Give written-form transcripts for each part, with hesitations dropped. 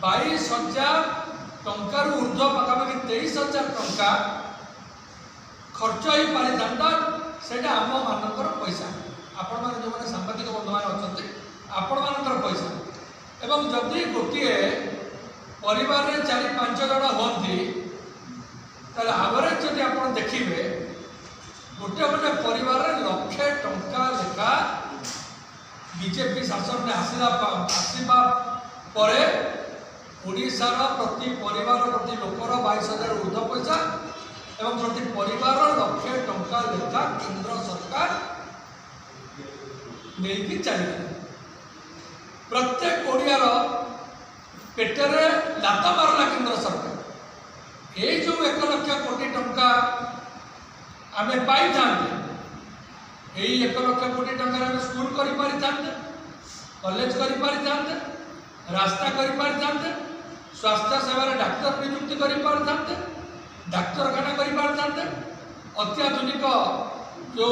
22,000 टंकार ऊर्ध्व पाखापाखि 23,000 टंका खर्च हो पारि था से आम मानकर पैसा आपण मैंने जो मैंने सांबादिक बंधु मैंने अच्छा आपण मानकर पैसा एवं जदि गोटे परिवार में 4-5 जन हमें आवरेज जब आप देखिए गोटे गोटे परिवार लक्षे टंका लेखा बीजेपी शासन में आसवा पर ओडिशार प्रति परिवार प्रति लोकर 22,000 ऊर्ध्व पैसा एवं प्रति परिवार लक्षे टंका लेखा केंद्र सरकार नहीं चलिए प्रत्येक ओडियार पेटरे लात मारला केंद्र सरकार ये जो 1 लाख कोटी टंका आमे पाई था 1 लाख कोटी टंका आमे स्कूल करि पारि था कॉलेज करि पारि था रास्ता करि पारि था स्वास्थ्य सेवा डाक्तर नियुक्ति करि पारि था डाक्तरखाना करि पारि था अत्याधुनिक जो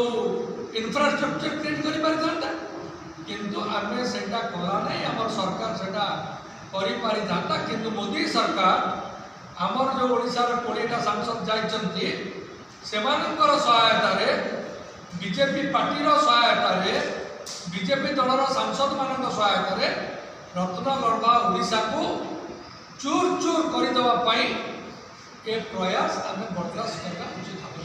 इंफ्रास्ट्रक्चर क्रिएट करि पारि था किंतु आमे सेटा कला नहीं हमर सरकार सेटा करि पारि था किंतु मोदी सरकार आमर जो ओडिशार 20टा सांसद जाइछन्ती सेमानकर सहायता रे बीजेपी पार्टी सहायता रे बीजेपी दलर सांसद मान सहायता रे रत्नगर्भा ओडिशा को चूर चूर करदेवा ये प्रयास आम बर्दाश्त करना उचित हम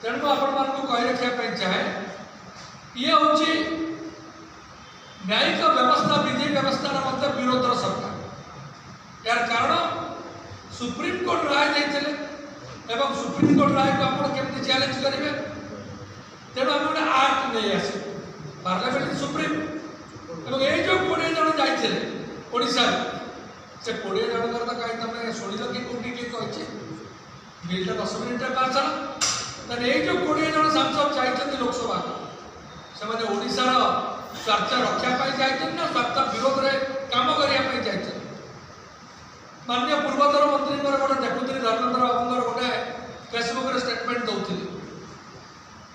तेणु आपण कही रखा चाहे ये हूँ न्यायिक व्यवस्था विधि व्यवस्था विरोधर सरकार यार कारण सुप्रीम कोर्ट राय देते एवं सुप्रीम कोर्ट राय को आप केमती चैलेंज करेंगे तेणु आम गोटे आक्ट नहीं आस पार्लियामेंट सुप्रीम एवं ये जो 20 जन जाते ओडिशा से 20 जनकर तो कहीं तुम शुणिल कि कौटी किए कही बिलटा 10 मिनिट पास है ये जो 20 जन सांसद जाइए लोकसभा से ओडिशार स्वार्थ रक्षा जाइए ना स्वार्थ विरोध में कम करने जाइए माननीय पूर्वतन मंत्री गोटे देखुरी धर्मेन्द्र बाबू गोटे फेसबुक रे स्टेटमेंट दौली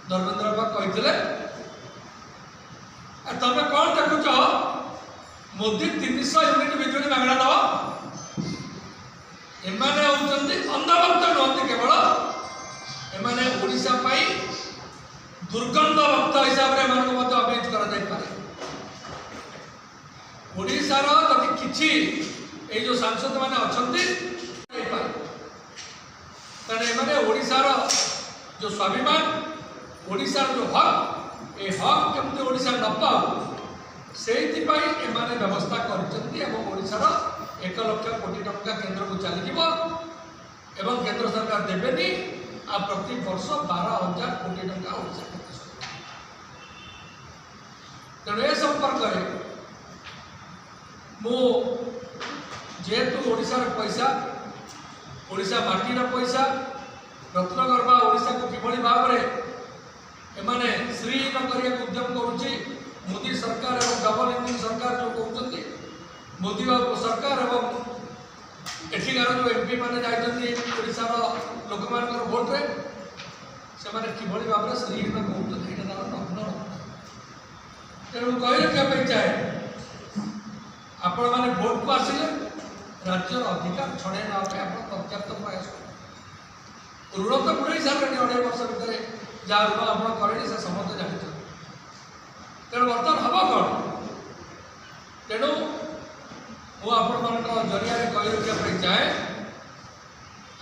धर्मेन्द्र बाबू कही तुम कौन देखुच मोदी 300 यूनिट बिजुली मागणा दब एमाने होउछन्ती अंधभक्त नहंती केवल एमाने ओडिशा पाई दुर्गंध भक्त हिसाब से एमानक अभियुक्त करा जाय पारे ओडिशार जदि किछि ये जो सांसद मैंने अच्छा ओडिशार जो स्वाभिमान ओडिशार जो हक ये हक केमती ओडिशा न पाऊ से व्यवस्था करोडिशार 1 लाख कोटी टंका केंद्र को चली केंद्र सरकार देवेनी आ प्रति वर्ष 12,000 कोटी टंका ओडिशा तेणु ए संपर्क में जेहेतु ओडिशार पैसा ओडिशा माटीर पैसा रत्नगर्भा ओडिशा को किभली भाव में श्रीहीन करने उद्यम करुच्ची मोदी सरकार और डबल इंजिन सरकार जो कहते मोदी बाबू सरकार और एठिकार जो एमपी मैंने जाइए ओडिशार लोक मान भोट रे से किभली भाव में श्रीहीन कहते यहाँ नग्न तेणु कही रखा चाहे आपण मैंने भोट को आसिले राज्यर अधिकार छड़े ना पर्याप्त प्रयास ऋण तो बुढ़े सारे 2.5 वर्ष भितर जहाँ ऋण आप करें से समस्त जानते तेणु बर्तमान हम कौन तेणु मुझे जरिया कही रखा चाहे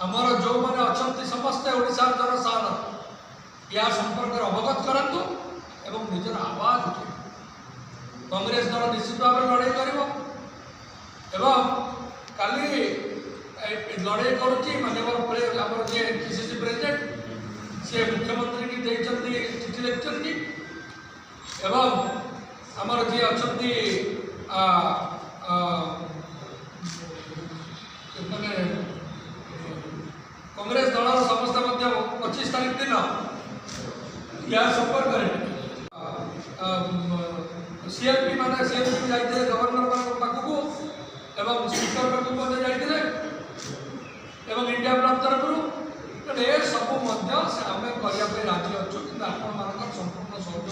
आमर जो मैंने अच्छा समस्ते ओडिशा जनसाधारण या संपर्क अवगत करूँ एवं निजर आवाज उठे कांग्रेस दल निश्चित भाव में लड़ाई कर काली लड़ाई करुच्ची माननीय आम जी पीसीसी प्रेसिडेंट सी मुख्यमंत्री की देखते चिठी लिखी आमर जी अच्छा कांग्रेस दल समस्त 25 तारीख दिन या संपर्क सीएलपी माने सीएलपी जाइए गवर्नर पाखक एवं स्पीकर पाखक जाइए इंडिया ब्लॉक तरफ ये सब आम करने राजी अच्छु कि आपण संपूर्ण सहयोग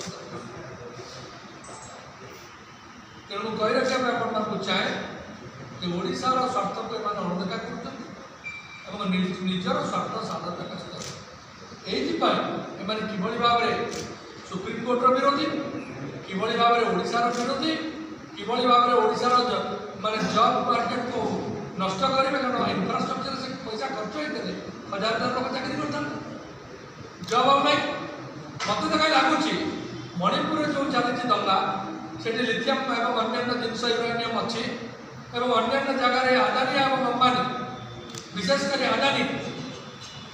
तेणु कही रखा चाहे कि ओडिशार स्वार्थ को एम अणदेखा कर निजर स्वार्थ साधन कर किभली भाव में सुप्रीम कोर्टर विरोधी किभली भाव में ओडिशार विरोधी किभली भाव में ओडिशार माने जॉब मार्केट को नष्ट करेंगे कारण इंफ्रास्ट्रक्चर से पैसा खर्च होते हजार हजार लोग चाकरी करते जॉब आउ नहीं मत तो कहीं लगुच मणिपुर जो चली दंगा से लिथियम एवं अन्य जिनस यूरेनियम अच्छी एवं अन्य जगार अदानी एवं अंबानी विशेषकर अदानी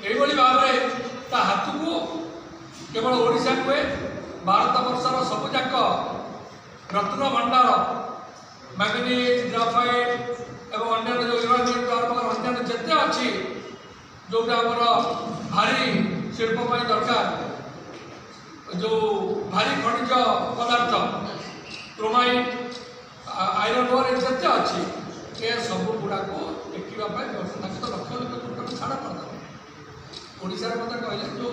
यही भाव में ता हाथ को केवल ओडिशा नुहे भारत वर्षर सबुजाक रत्न भंडार मैंगनीज ग्राफाइट एवं अन्य जो यूरेनियम अन्य जिते अच्छी जोटा आमर भारी शिल्प दरकार जो भारी खनिज पदार्थ क्रोमाइट आयरन ओर जिते अच्छी ये सब गुड़ाक देखा व्यवस्था तो लक्ष लक्ष टका छाड़ करदे ओडिशा मत कहले जो